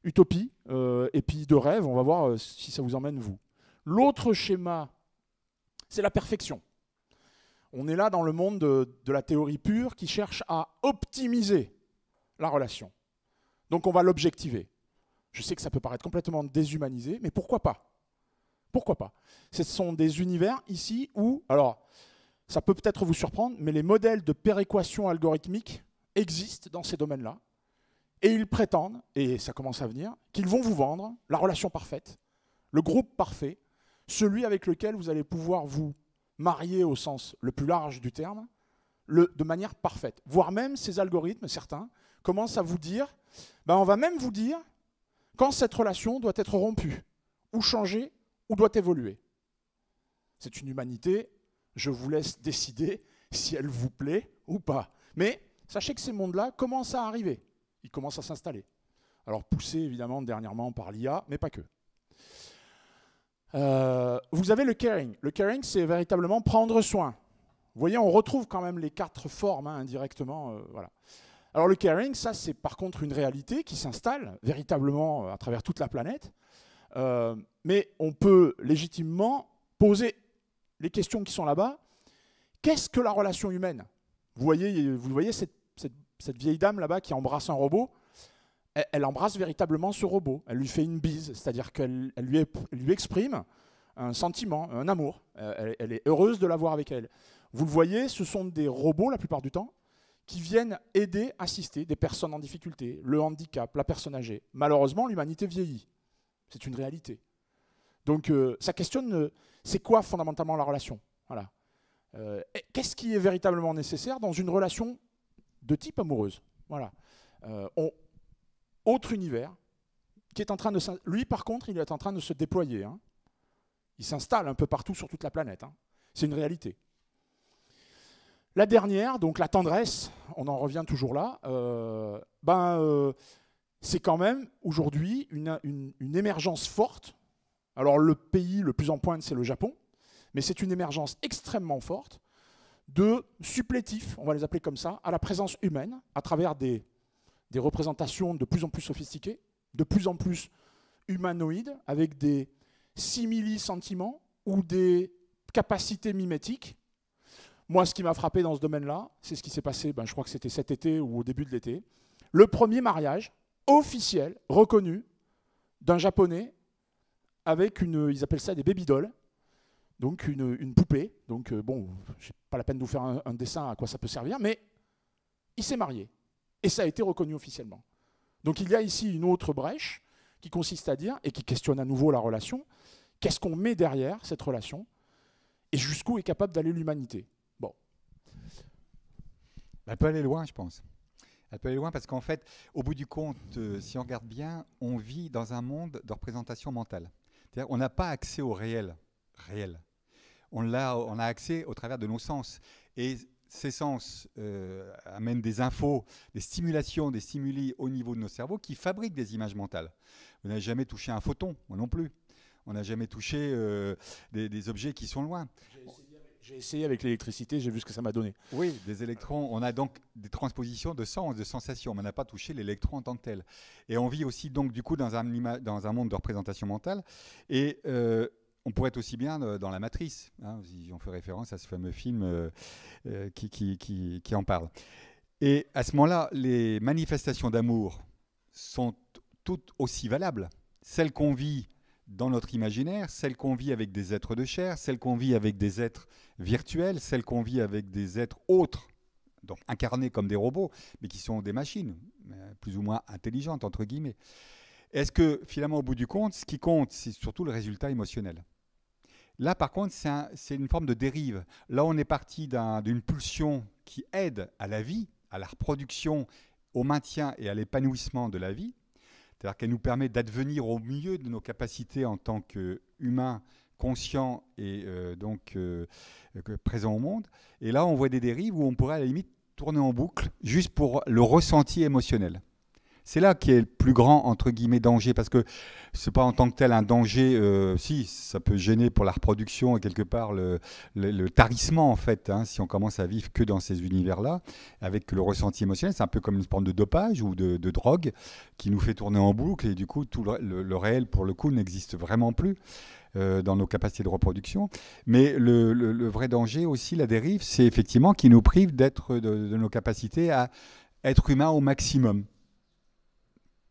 utopie et puis de rêve, on va voir si ça vous emmène vous. L'autre schéma, c'est la perfection. On est là dans le monde de la théorie pure qui cherche à optimiser la relation. Donc, on va l'objectiver. Je sais que ça peut paraître complètement déshumanisé, mais pourquoi pas? Pourquoi pas? Ce sont des univers ici où, alors, ça peut peut-être vous surprendre, mais les modèles de péréquation algorithmique existent dans ces domaines-là. Et ils prétendent, et ça commence à venir, qu'ils vont vous vendre la relation parfaite, le groupe parfait, celui avec lequel vous allez pouvoir vous marier au sens le plus large du terme, de manière parfaite. Voire même ces algorithmes, certains, commencent à vous dire, on va même vous dire quand cette relation doit être rompue, ou changer, ou doit évoluer. C'est une humanité, je vous laisse décider si elle vous plaît ou pas. Mais sachez que ces mondes-là commencent à arriver, ils commencent à s'installer. Alors poussés évidemment dernièrement par l'IA, mais pas que. Vous avez le caring. Le caring, c'est véritablement prendre soin. Vous voyez, on retrouve quand même les 4 formes indirectement. Voilà. Alors le caring, ça c'est par contre une réalité qui s'installe véritablement à travers toute la planète. Mais on peut légitimement poser les questions qui sont là-bas. Qu'est-ce que la relation humaine? Vous voyez cette vieille dame là-bas qui embrasse un robot, elle embrasse véritablement ce robot. Elle lui fait une bise, c'est-à-dire qu'elle lui exprime un sentiment, un amour. Elle est heureuse de l'avoir avec elle. Vous le voyez, ce sont des robots la plupart du temps qui viennent aider, assister des personnes en difficulté, le handicap, la personne âgée. Malheureusement, l'humanité vieillit. C'est une réalité. Donc ça questionne, c'est quoi fondamentalement la relation? Voilà. Qu'est-ce qui est véritablement nécessaire dans une relation de type amoureuse? Voilà. Autre univers qui est en train de... Lui, par contre, il est en train de se déployer. Hein. Il s'installe un peu partout sur toute la planète. Hein. C'est une réalité. La dernière, donc la tendresse, on en revient toujours là, c'est quand même aujourd'hui une émergence forte. Alors le pays le plus en pointe, c'est le Japon, mais c'est une émergence extrêmement forte de supplétifs, on va les appeler comme ça, à la présence humaine, à travers des représentations de plus en plus sophistiquées, de plus en plus humanoïdes, avec des simili-sentiments ou des capacités mimétiques. Moi, ce qui m'a frappé dans ce domaine-là, c'est ce qui s'est passé, je crois que c'était cet été ou au début de l'été, le premier mariage officiel, reconnu, d'un Japonais avec ils appellent ça des baby dolls, donc une poupée. Donc j'ai pas la peine de vous faire un dessin à quoi ça peut servir, mais il s'est marié. Et ça a été reconnu officiellement. Donc il y a ici une autre brèche qui consiste à dire, et qui questionne à nouveau la relation, qu'est-ce qu'on met derrière cette relation et jusqu'où est capable d'aller l'humanité. Bon. Elle peut aller loin, je pense. Elle peut aller loin parce qu'en fait, au bout du compte, si on regarde bien, on vit dans un monde de représentation mentale. C'est-à-dire on n'a pas accès au réel. On a accès au travers de nos sens. Et ces sens amènent des infos, des stimulations, des stimuli au niveau de nos cerveaux qui fabriquent des images mentales. Vous n'avez jamais touché un photon, moi non plus. On n'a jamais touché des objets qui sont loin. J'ai essayé avec l'électricité, j'ai vu ce que ça m'a donné. Oui, des électrons. On a donc des transpositions de sens, de sensations, mais on n'a pas touché l'électron en tant que tel. Et on vit aussi donc du coup dans un monde de représentation mentale. Et on pourrait être aussi bien dans la matrice. Hein, si on fait référence à ce fameux film qui en parle. Et à ce moment-là, les manifestations d'amour sont toutes aussi valables. Celles qu'on vit dans notre imaginaire, celles qu'on vit avec des êtres de chair, celles qu'on vit avec des êtres virtuels, celles qu'on vit avec des êtres autres, donc incarnés comme des robots, mais qui sont des machines, plus ou moins intelligentes, entre guillemets. Est-ce que, finalement, au bout du compte, ce qui compte, c'est surtout le résultat émotionnel? Là, par contre, c'est une forme de dérive. Là, on est parti d'une pulsion qui aide à la vie, à la reproduction, au maintien et à l'épanouissement de la vie. C'est-à-dire qu'elle nous permet d'advenir au milieu de nos capacités en tant qu'humains conscients et présents au monde. Et là, on voit des dérives où on pourrait à la limite tourner en boucle juste pour le ressenti émotionnel. C'est là qu'est le plus grand, entre guillemets, danger, parce que ce n'est pas en tant que tel un danger, si, ça peut gêner pour la reproduction et quelque part le tarissement, en fait, hein, si on commence à vivre que dans ces univers-là, avec le ressenti émotionnel, c'est un peu comme une forme de dopage ou de drogue qui nous fait tourner en boucle, et du coup, tout le réel, pour le coup, n'existe vraiment plus dans nos capacités de reproduction. Mais le vrai danger aussi, la dérive, c'est effectivement qu'il nous prive de nos capacités à être humains au maximum.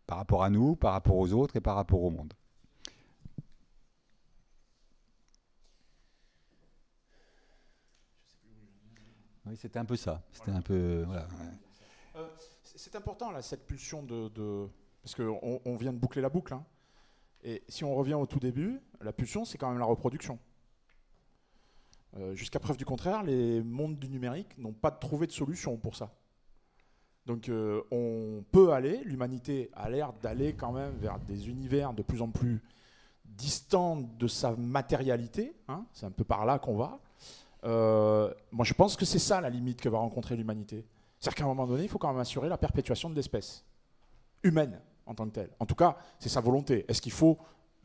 Par rapport à nous, par rapport aux autres et par rapport au monde. Oui, c'était un peu ça. C'était un peu, voilà. C'est important, là, cette pulsion parce qu'on vient de boucler la boucle. Hein. Et si on revient au tout début, la pulsion, c'est quand même la reproduction. Jusqu'à preuve du contraire, les mondes du numérique n'ont pas trouvé de solution pour ça. Donc on peut aller, l'humanité a l'air d'aller quand même vers des univers de plus en plus distants de sa matérialité, hein, c'est un peu par là qu'on va. Moi je pense que c'est ça la limite que va rencontrer l'humanité. C'est-à-dire qu'à un moment donné, il faut quand même assurer la perpétuation de l'espèce humaine en tant que telle. En tout cas, c'est sa volonté. Est-ce qu'il faut...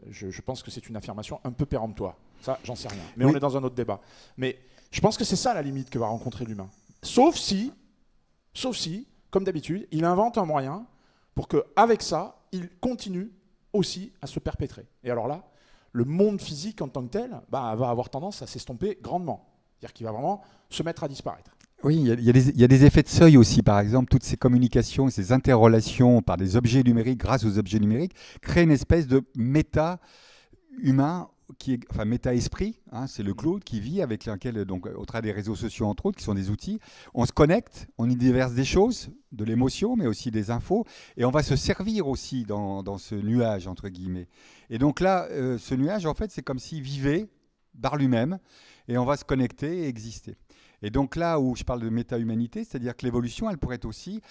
Je pense que c'est une affirmation un peu péremptoire. Ça, j'en sais rien. Mais oui. On est dans un autre débat. Mais je pense que c'est ça la limite que va rencontrer l'humain. Sauf si, comme d'habitude, il invente un moyen pour qu'avec ça, il continue aussi à se perpétrer. Et alors là, le monde physique en tant que tel va avoir tendance à s'estomper grandement. C'est-à-dire qu'il va vraiment se mettre à disparaître. Oui, il y a des effets de seuil aussi. Par exemple, toutes ces communications, ces interrelations par des objets numériques, grâce aux objets numériques, créent une espèce de méta-humain, enfin méta-esprit. Hein, c'est le cloud qui vit avec lequel, donc, au travers des réseaux sociaux, entre autres, qui sont des outils. On se connecte, on y déverse des choses, de l'émotion, mais aussi des infos, et on va se servir aussi dans ce nuage, entre guillemets. Et donc là, ce nuage, en fait, c'est comme s'il vivait par lui-même, et on va se connecter et exister. Et donc là où je parle de méta-humanité, c'est-à-dire que l'évolution, elle pourrait être aussi,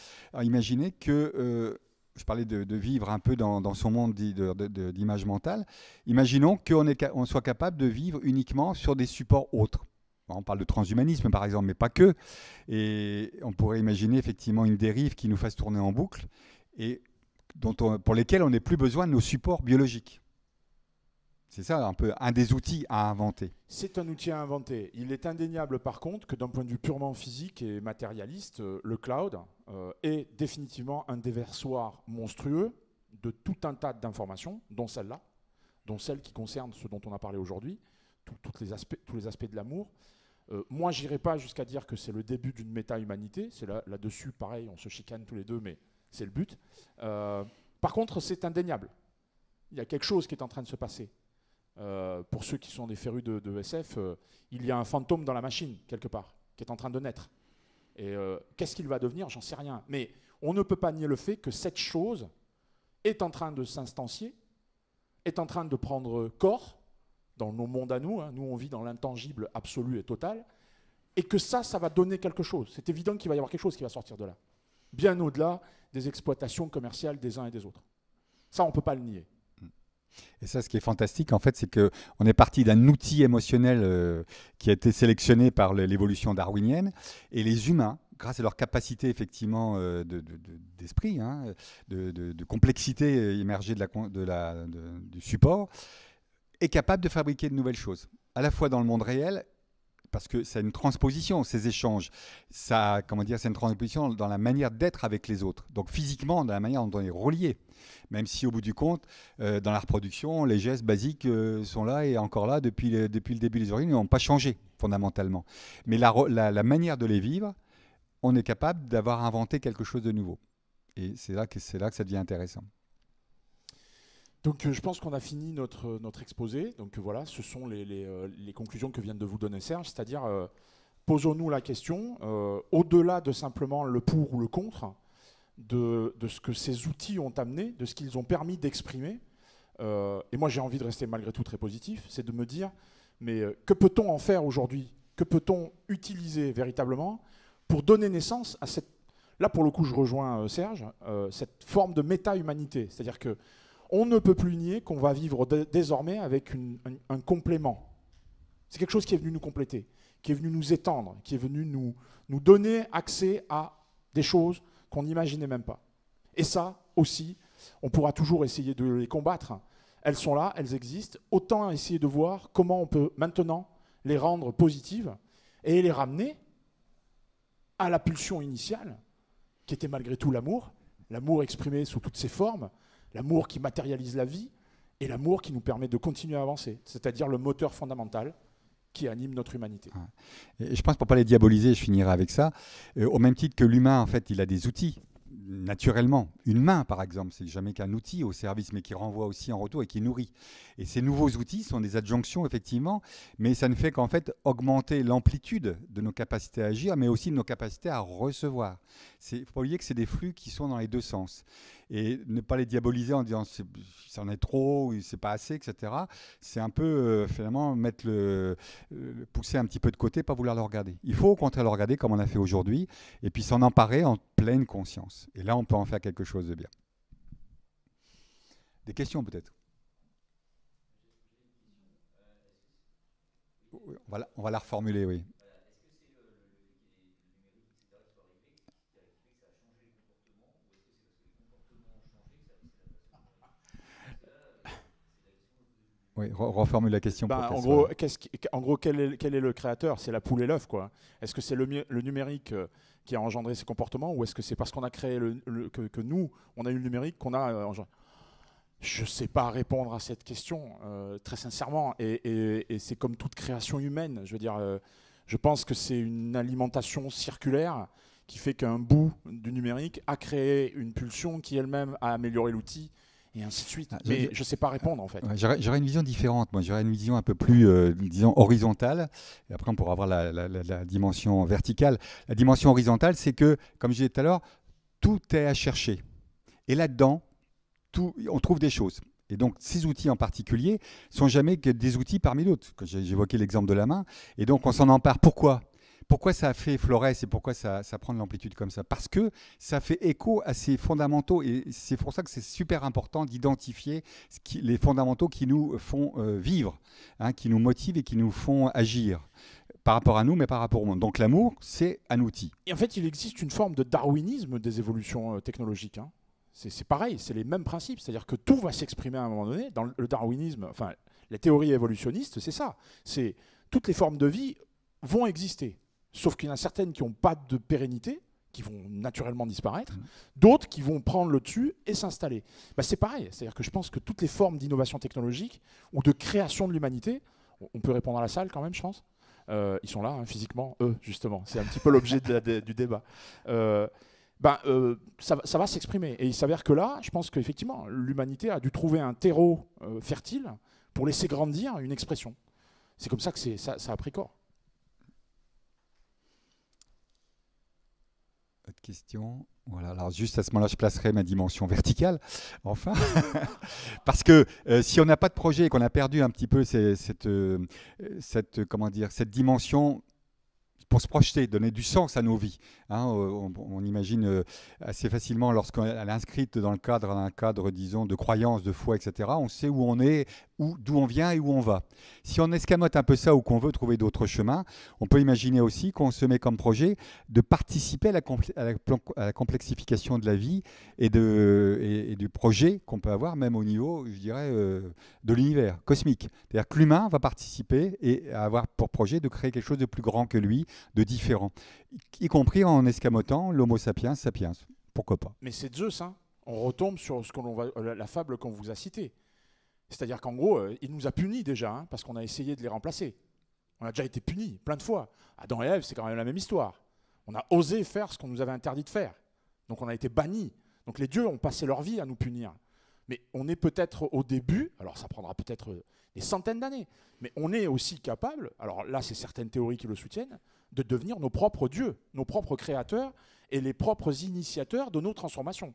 imaginer que, je parlais de vivre un peu dans son monde d'image mentale, imaginons qu'on soit capable de vivre uniquement sur des supports autres. On parle de transhumanisme par exemple, mais pas que. Et on pourrait imaginer effectivement une dérive qui nous fasse tourner en boucle et pour lesquelles on n'ait plus besoin de nos supports biologiques. C'est ça un peu un des outils à inventer. C'est un outil à inventer. Il est indéniable par contre que d'un point de vue purement physique et matérialiste, le cloud est définitivement un déversoir monstrueux de tout un tas d'informations, dont celle-là, dont celle qui concerne ce dont on a parlé aujourd'hui, tous les aspects de l'amour. Moi, je n'irai pas jusqu'à dire que c'est le début d'une méta-humanité. C'est là-dessus, pareil, on se chicane tous les deux, mais c'est le but. Par contre, c'est indéniable. Il y a quelque chose qui est en train de se passer. Pour ceux qui sont des férus de SF, il y a un fantôme dans la machine, quelque part, qui est en train de naître. Et qu'est-ce qu'il va devenir? J'en sais rien. Mais on ne peut pas nier le fait que cette chose est en train de s'instancier, est en train de prendre corps dans nos mondes à nous. Hein. Nous, on vit dans l'intangible absolu et total. Et que ça va donner quelque chose. C'est évident qu'il va y avoir quelque chose qui va sortir de là. Bien au-delà des exploitations commerciales des uns et des autres. Ça, on ne peut pas le nier. Et ça, ce qui est fantastique, en fait, c'est qu'on est parti d'un outil émotionnel qui a été sélectionné par l'évolution darwinienne, et les humains, grâce à leur capacité effectivement d'esprit, hein, de complexité immergée du support, est capable de fabriquer de nouvelles choses, à la fois dans le monde réel, parce que c'est une transposition, ces échanges. C'est une transposition dans la manière d'être avec les autres. Donc physiquement, dans la manière dont on est relié. Même si au bout du compte, dans la reproduction, les gestes basiques sont là et encore là depuis le début des origines, ils n'ont pas changé fondamentalement. Mais la manière de les vivre, on est capable d'avoir inventé quelque chose de nouveau. Et c'est là que ça devient intéressant. Donc je pense qu'on a fini notre exposé. Donc voilà, ce sont les conclusions que vient de vous donner Serge, c'est-à-dire posons-nous la question, au-delà de simplement le pour ou le contre, de ce que ces outils ont amené, de ce qu'ils ont permis d'exprimer. Et moi j'ai envie de rester malgré tout très positif, c'est de me dire, mais que peut-on en faire aujourd'hui? Que peut-on utiliser véritablement pour donner naissance à cette... Là pour le coup je rejoins Serge, cette forme de méta-humanité, c'est-à-dire que on ne peut plus nier qu'on va vivre désormais avec un complément. C'est quelque chose qui est venu nous compléter, qui est venu nous étendre, qui est venu nous donner accès à des choses qu'on n'imaginait même pas. Et ça aussi, on pourra toujours essayer de les combattre. Elles sont là, elles existent. Autant essayer de voir comment on peut maintenant les rendre positives et les ramener à la pulsion initiale, qui était malgré tout l'amour exprimé sous toutes ses formes, l'amour qui matérialise la vie et l'amour qui nous permet de continuer à avancer, c'est-à-dire le moteur fondamental qui anime notre humanité. Et je pense, pour ne pas les diaboliser, je finirai avec ça, au même titre que l'humain, en fait, il a des outils, naturellement. Une main, par exemple, c'est jamais qu'un outil au service, mais qui renvoie aussi en retour et qui nourrit. Et ces nouveaux outils sont des adjonctions, effectivement, mais ça ne fait qu'en fait augmenter l'amplitude de nos capacités à agir, mais aussi de nos capacités à recevoir. Il ne faut pas oublier que c'est des flux qui sont dans les deux sens. Et ne pas les diaboliser en disant ça en est trop, ou c'est pas assez, etc. C'est un peu, finalement, pousser un petit peu de côté, pas vouloir le regarder. Il faut au contraire le regarder comme on a fait aujourd'hui, et puis s'en emparer en pleine conscience. Et là, on peut en faire quelque chose de bien. Des questions peut-être? On va la reformuler, oui. Oui, reformule la question. En gros, quel est le créateur? C'est la poule et l'œuf, quoi. Est-ce que c'est le numérique qui a engendré ces comportements, ou est-ce que c'est parce qu'on a créé que nous, on a eu le numérique qu'on a engendré? Je ne sais pas répondre à cette question, très sincèrement. Et c'est comme toute création humaine. Je veux dire, Je pense que c'est une alimentation circulaire qui fait qu'un bout du numérique a créé une pulsion qui elle-même a amélioré l'outil, et ainsi de suite. Mais je ne sais pas répondre, en fait. Ouais, j'aurais une vision différente. Moi, j'aurais une vision un peu plus, disons, horizontale. Et après, on pourra avoir la dimension verticale. La dimension horizontale, c'est que, comme je disais tout à l'heure, tout est à chercher. Et là-dedans, on trouve des choses. Et donc, ces outils en particulier sont jamais que des outils parmi d'autres. J'évoquais l'exemple de la main. Et donc, on s'en empare. Pourquoi ça a fait Flores et pourquoi ça prend de l'amplitude comme ça? Parce que ça fait écho à ces fondamentaux et c'est pour ça que c'est super important d'identifier les fondamentaux qui nous font vivre, hein, qui nous motivent et qui nous font agir par rapport à nous, mais par rapport au monde. Donc l'amour, c'est un outil. Et en fait, il existe une forme de darwinisme des évolutions technologiques. Hein. C'est pareil, c'est les mêmes principes. C'est-à-dire que tout va s'exprimer à un moment donné. Dans le darwinisme, enfin, les théories évolutionnistes, c'est ça. C'est toutes les formes de vie vont exister. Sauf qu'il y en a certaines qui n'ont pas de pérennité, qui vont naturellement disparaître, d'autres qui vont prendre le dessus et s'installer. Bah, c'est pareil, c'est-à-dire que je pense que toutes les formes d'innovation technologique ou de création de l'humanité, on peut répondre à la salle quand même, je pense. Ils sont là, hein, physiquement, eux, justement. C'est un petit peu l'objet du débat. Ça va s'exprimer. Et il s'avère que là, je pense qu'effectivement, l'humanité a dû trouver un terreau fertile pour laisser grandir une expression. C'est comme ça que ça a pris corps. Autre question. Voilà, alors juste à ce moment-là, je placerai ma dimension verticale, enfin. Parce que si on n'a pas de projet et qu'on a perdu un petit peu cette dimension pour se projeter, donner du sens à nos vies. Hein, on imagine assez facilement lorsqu'elle est inscrite dans le cadre d'un cadre, disons, de croyance, de foi, etc. On sait où on est, d'où on vient et où on va. Si on escamote un peu ça ou qu'on veut trouver d'autres chemins, on peut imaginer aussi qu'on se met comme projet de participer à la complexification de la vie et du projet qu'on peut avoir, même au niveau, je dirais, de l'univers cosmique. C'est-à-dire que l'humain va participer et avoir pour projet de créer quelque chose de plus grand que lui, de différent, y compris en escamotant l'homo sapiens sapiens. Pourquoi pas? Mais c'est Zeus, hein. On retombe sur la fable qu'on vous a citée. C'est-à-dire qu'en gros, il nous a punis déjà, hein, parce qu'on a essayé de les remplacer. On a déjà été punis plein de fois. Adam et Ève, c'est quand même la même histoire. On a osé faire ce qu'on nous avait interdit de faire. Donc on a été bannis. Donc les dieux ont passé leur vie à nous punir. Mais on est peut-être au début, alors ça prendra peut-être des centaines d'années, mais on est aussi capable, alors là c'est certaines théories qui le soutiennent, de devenir nos propres dieux, nos propres créateurs et les propres initiateurs de nos transformations.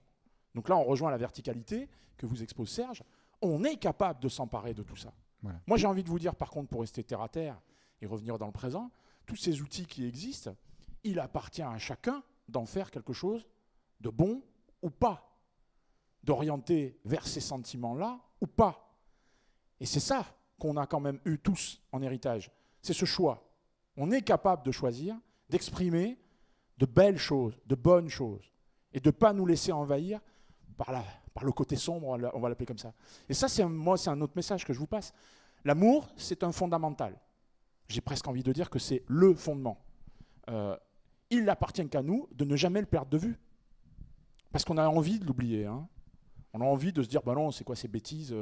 Donc là on rejoint la verticalité que vous expose Serge, on est capable de s'emparer de tout ça. Voilà. Moi j'ai envie de vous dire par contre, pour rester terre à terre et revenir dans le présent, tous ces outils qui existent, il appartient à chacun d'en faire quelque chose de bon ou pas, d'orienter vers ces sentiments-là ou pas. Et c'est ça qu'on a quand même eu tous en héritage, c'est ce choix. On est capable de choisir, d'exprimer de belles choses, de bonnes choses, et de ne pas nous laisser envahir par le côté sombre, on va l'appeler comme ça. Et ça, c'est un autre message que je vous passe. L'amour, c'est un fondamental. J'ai presque envie de dire que c'est le fondement. Il n'appartient qu'à nous de ne jamais le perdre de vue. Parce qu'on a envie de l'oublier. Hein. On a envie de se dire, bah non, c'est quoi ces bêtises,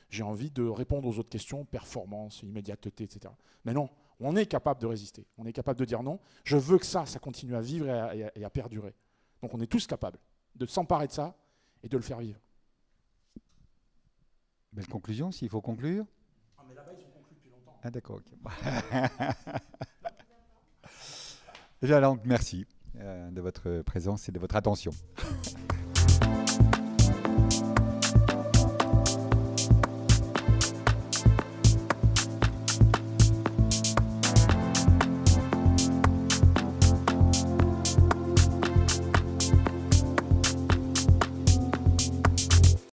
j'ai envie de répondre aux autres questions, performance, immédiateté, etc. Mais non, on est capable de résister. On est capable de dire non, je veux que ça continue à vivre et à perdurer. Donc on est tous capables de s'emparer de ça et de le faire vivre. Belle conclusion, s'il faut conclure. Ah mais là-bas, ils ont conclu depuis longtemps. Ah d'accord, ok. Déjà, donc, merci de votre présence et de votre attention.